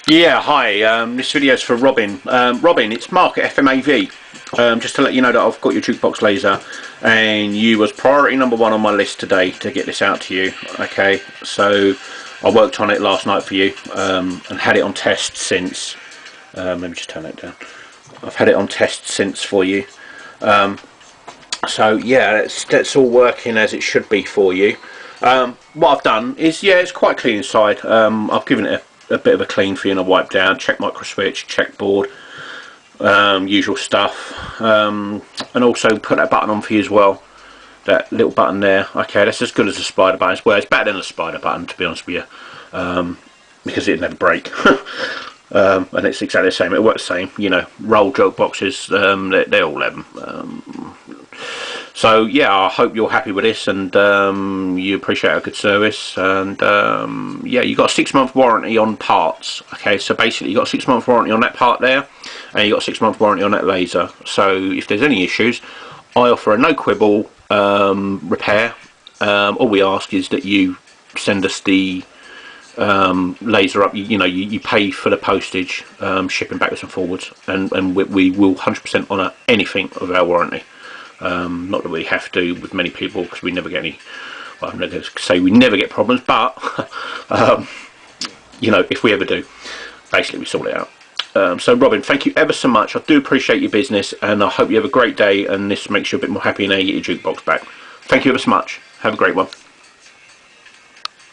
Yeah, hi. This video's for Robin. Robin, it's Mark at FMAV. Just to let you know that I've got your jukebox laser, and you was priority number one on my list today to get this out to you. Okay, so I worked on it last night for you, and had it on test since. Let me just turn that down. I've had it on test since for you. So yeah, that's all working as it should be for you. What I've done is, yeah, it's quite clean inside. I've given it a bit of a clean for you and a wipe down, check micro switch, check board, usual stuff, and also put that button on for you as well, that little button there. Okay, that's as good as a spider button. Well, it's better than a spider button, to be honest with you, because it'd never break. And it's exactly the same, it works the same, you know, roll joke boxes, they all have them. So yeah, I hope you're happy with this, and you appreciate our good service. And yeah, you got a 6-month warranty on parts. Okay, so basically you got a 6-month warranty on that part there, and you got a 6-month warranty on that laser. So if there's any issues, I offer a no quibble repair. All we ask is that you send us the laser up. You know, you pay for the postage, shipping backwards and forwards, and we will 100% honour anything of our warranty. Not that we have to with many people, because we never get any, well, I'm not going to say we never get problems, but you know, if we ever do, basically we sort it out. So Robin, thank you ever so much. I do appreciate your business, and I hope you have a great day, and this makes you a bit more happy now you get your jukebox back. Thank you ever so much. Have a great one.